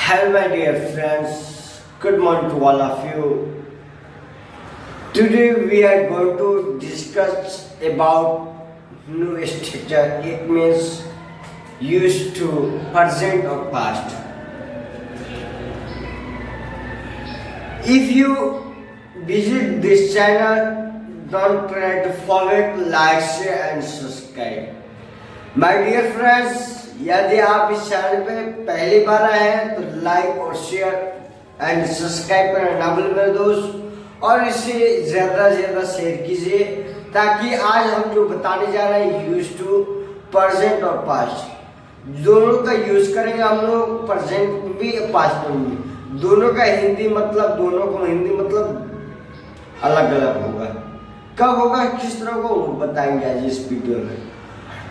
Hello, my dear friends. Good morning to all of you. Today we are going to discuss about new structure. It means used to, present or past. If you visit this channel, don't try to follow it, like, share and subscribe. My dear friends, यदि आप इस channel पे पहली बार आए हैं तो like और share and subscribe करना ना भूलें मेरे दोस्त, और इसे ज़्यादा से ज़्यादा शेयर कीजिए ताकि आज हम जो बताने जा रहे हैं यूज टू, प्रेजेंट और पास्ट दोनों का यूज करेंगे हम लोग। प्रेजेंट में भी पास्ट में भी, दोनों का हिंदी मतलब, दोनों को हिंदी मतलब अलग अलग होगा। कब होगा, किस तरह को बताएंगे आज इस वीडियो में।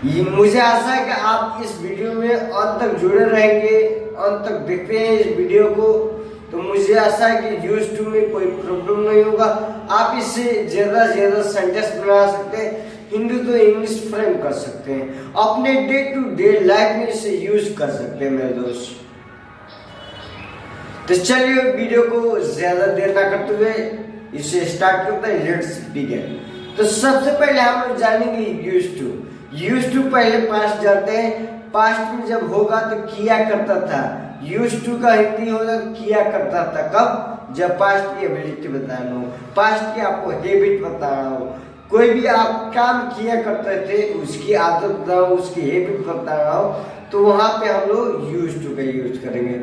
मुझे आशा है कि आप इस वीडियो में अंत तक जुड़े रहेंगे, अंत तक देखते हैं इस वीडियो को, तो मुझे आशा है कि यूज टू में कोई प्रॉब्लम नहीं होगा। आप इससे ज़्यादा से ज़्यादा सेंटेंस बना सकते हैं, हिंदी तो इंग्लिश फ्रेम कर सकते हैं, अपने डे टू डे लाइफ में इसे यूज कर सकते हैं मेरे दोस्त। तो चलिए वीडियो को ज़्यादा देर ना करते हुए इसे स्टार्ट करते हैं। Let's begin. तो सबसे पहले हम लोग जानेंगे यूज टू। यूज टू पहले पास्ट जानते हैं। पास्ट में जब होगा तो किया करता था। यूज टू का हिंदी होगा किया करता था। कब, जब पास्ट की एबिलिटी बताना हो, पास्ट की आपको हैबिट बताना हो, कोई भी आप काम किया करते थे उसकी आदत बताना हो, उसकी हैबिट बताना हो, तो वहां पे हम लोग यूज टू का यूज करेंगे।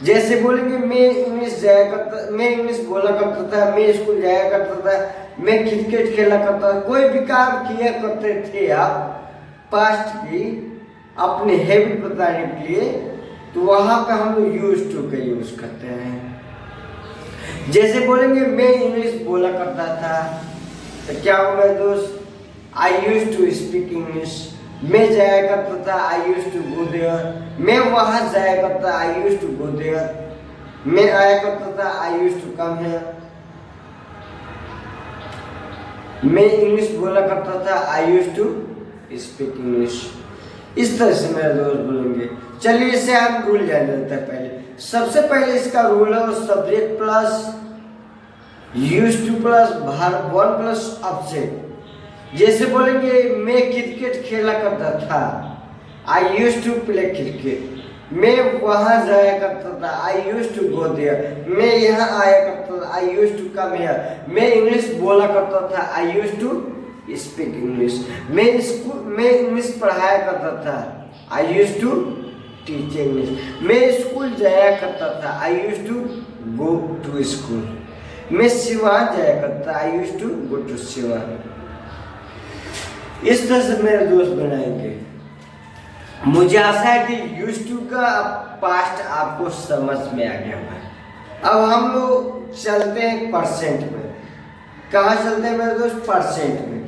जैसे बोलेंगे मैं इंग्लिश जाया करता, मैं इंग्लिश बोला करता था, मैं स्कूल जाया करता था, मैं क्रिकेट खेला करता था, कोई भी काम किया करते थे आप पास्ट की अपने हैबिट बताने के लिए, तो वहां पे हम लोग यूज टू का यूज करते हैं। जैसे बोलेंगे मैं इंग्लिश बोला करता था, तो क्या होगा दोस्त, आई यूज टू स्पीक इंग्लिश। मैं जाया करता था, आई यूज टू गो देयर। मैं वहां जाया करता, I used to go there. मैं आया करता था, आई यूज टू कम हियर। मैं इंग्लिश बोला करता था, आई यूज टू स्पीक इंग्लिश। इस तरह से मेरे दोस्त बोलेंगे। चलिए इसे हम रूल जान लेते हैं। पहले सबसे पहले इसका रूल है subject plus use to plus verb one plus object. जैसे बोलेंगे मैं क्रिकेट खेला करता था, आई यूज टू प्ले क्रिकेट। मैं वहां जाया करता था, आई यूज टू गो देयर। मैं यहाँ आया करता था, आई यूज टू कम हियर। मैं इंग्लिश बोला करता था, आई यूज टू स्पीक इंग्लिश। मैं इंग्लिश पढ़ाया करता था, आई यूज टू टीच इंग्लिश। मैं स्कूल जाया करता था, आई used to go to school. मैं सिवान जाया करता, I used to go to Siwan. इस तरह से मेरे दोस्त बनाएंगे। मुझे आशा है कि यूज टू का पास्ट आपको समझ में आ गया होगा। अब हम लोग चलते हैं परसेंट में। कहाँ चलते हैं मेरे दोस्त, परसेंट में।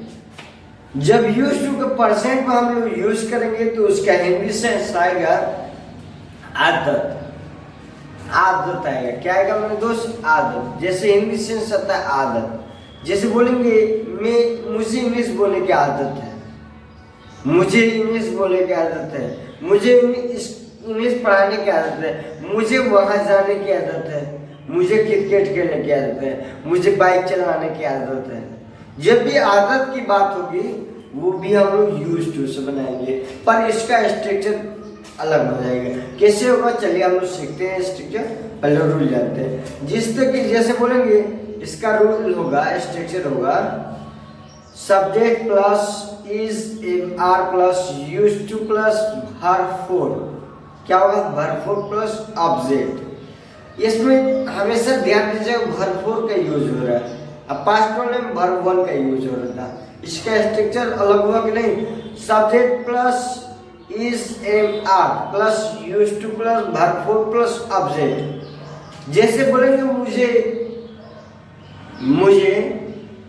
जब यूज टू के परसेंट में हम लोग यूज करेंगे तो उसका हिंदी सेंस आएगा आदत। आदत आएगा। क्या आएगा मेरे दोस्त, आदत। जैसे हिंदी सेंस आता है आदत। जैसे बोलेंगे मुझे इंग्लिश बोलने की आदत है, मुझे इंग्लिश बोलने की आदत है, मुझे इंग्लिश पढ़ाने की आदत है, मुझे वहां जाने की आदत है, मुझे क्रिकेट खेलने की आदत है, मुझे बाइक चलाने की आदत है। जब भी आदत की बात होगी वो भी हम लोग यूज टू से बनाएंगे, पर इसका स्ट्रक्चर अलग हो जाएगा। कैसे होगा, चलिए हम लोग सीखते हैं स्ट्रक्चर। पहले रूल जानते हैं। जिस तक जैसे बोलेंगे इसका रूल होगा, स्ट्रक्चर होगा subject plus is am are plus use to plus verb four. क्या होगा, वर्ब फोर प्लस ऑब्जेक्ट। इसमें हमेशा ध्यान दीजिएगा वर्ब फोर का यूज हो रहा है, अब पास्ट में वर्ब वन का यूज हो रहा था। इसका स्ट्रक्चर अलग हुआ कि नहीं, subject plus is am are plus use to plus verb four plus object. जैसे बोलेंगे मुझे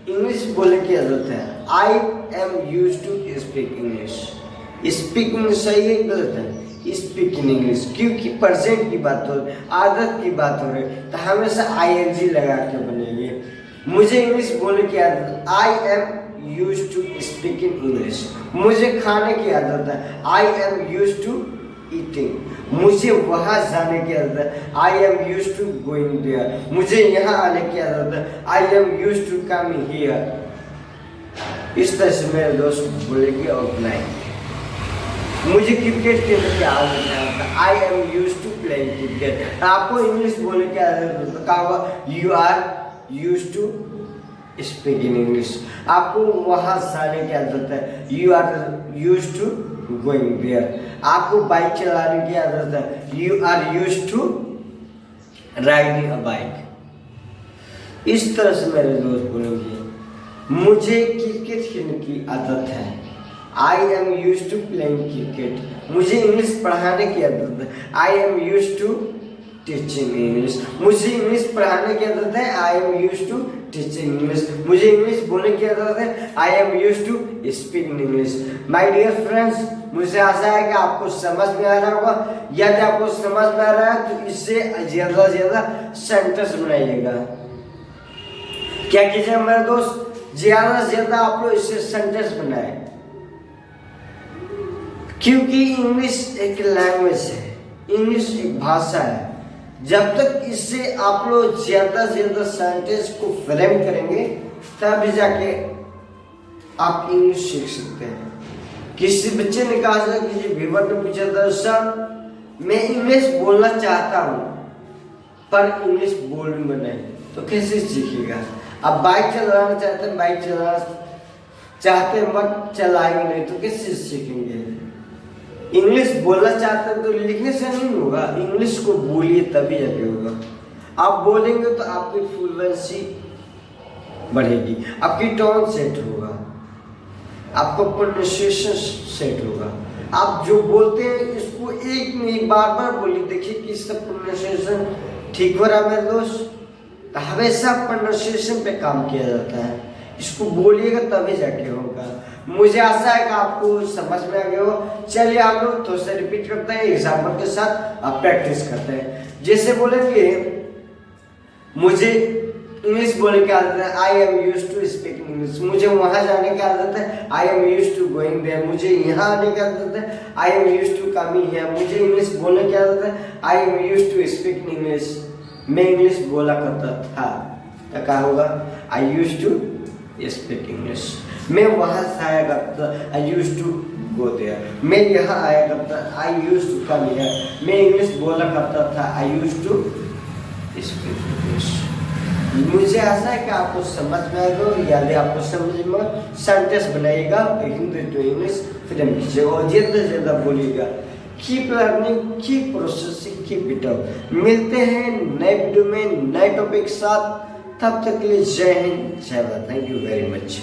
इंग्लिश बोलने की आदत है, I am use to speak English. Speak English सही है गलत है, स्पीक इन इंग्लिश, क्योंकि प्रेजेंट की बात हो रही, आदत की बात हो रही, तो हमेशा आईएनजी लगा के बनेंगे। मुझे इंग्लिश बोलने की आदत, I am use to speak in English. मुझे खाने की आदत है, I am use to eating, मुझे वहां जाने की आदत है, I am used to going there, मुझे यहाँ आने की आदत है, I am used to come here. इस तरह से मेरे दोस्त बोलेंगे और बुलाएंगे। मुझे क्रिकेट खेलने की आदत है, I am used to playing cricket. आपको इंग्लिश बोलने की आदत है, कहा हुआ you are used to speak in English. आपको वहां जाने की आदत है, you are used to going there. आपको बाइक चलाने की आदत है, you are used to riding a bike. इस तरह से मेरे दोस्त बोलेंगे। मुझे क्रिकेट खेलने की आदत है, I am used to playing cricket. मुझे इंग्लिश पढ़ाने की आदत है, I am used to teaching English. मुझे इंग्लिश पढ़ाने की आदत है, I am used to teaching English. मुझे इंग्लिश बोलने की आदत है, I am used to speaking English. My dear friends, मुझे आशा है कि आपको समझ में आ रहा होगा। यदि आपको समझ में आ रहा है तो इससे ज्यादा से ज्यादा सेंटेंस बनाइएगा। क्या कीजिए मेरे दोस्त, ज्यादा से ज्यादा आप लोग इससे सेंटेंस बनाए, क्योंकि इंग्लिश एक लैंग्वेज है, इंग्लिश एक भाषा है। जब तक इससे आप लोग ज्यादा से ज्यादा सेंटेंस को फ्रेम करेंगे तब जाके आप इंग्लिश सीख सकते हैं। किसी बच्चे ने कहा था, किसी व्यूअर ने पूछा था, सर मैं इंग्लिश बोलना चाहता हूँ पर इंग्लिश बोलूंगा नहीं, तो कैसे सीखेगा? आप बाइक चलाना चाहते हैं, बाइक चलाना चाहते हैं मत चलाएंगे नहीं तो कैसे सीखेंगे? इंग्लिश बोलना चाहते हैं तो लिखने से नहीं होगा, इंग्लिश को बोलिए तभी जाके होगा। आप बोलेंगे तो आपकी फ्लुएंसी बढ़ेगी, आपकी टोन सेट होगा, आपका प्रोनाउंसिएशन सेट होगा। आप जो बोलते हैं इसको एक नहीं बार बार बोलिए, देखिए कि इसका प्रोनाउंसिएशन ठीक हो रहा है मेरे दोस्त। हमेशा प्रोनाउंसिएशन पे काम किया जाता है, इसको बोलिएगा तभी जाके होगा। मुझे आशा है कि आपको समझ में आ गया हो। चलिए आप लोग थोड़ा सा रिपीट करते हैं, एग्जाम्पल के साथ आप प्रैक्टिस करते हैं। जैसे बोलेंगे, मुझे इंग्लिश बोलने की आदत है, I am used to speak English. मुझे वहां जाने की आदत है, I am used to going there. मुझे यहाँ आने की आदत है, I am used to coming here. मुझे इंग्लिश बोलने की आदत है, I am used to speak English. मैं इंग्लिश बोला करता था, तो क्या होगा? I used to speak English. मैं वहां से आया करता, I used to go there. मैं यहाँ आया करता, I used to come here. मैं इंग्लिश बोला करता था, I used to speak English. मुझे आशा है कि आपको समझ में आएगा। यदि आपको समझ में, सेंटेंस बनाइएगा, हिंदी टू इंग्लिश फ्रेम कीजिएगा और ज्यादा से ज्यादा बोलिएगा। Keep learning, keep processing, keep it up. मिलते हैं नए वीडियो में नए टॉपिक के साथ, तब तक के लिए जय हिंद, जय Bharat. Thank you very much.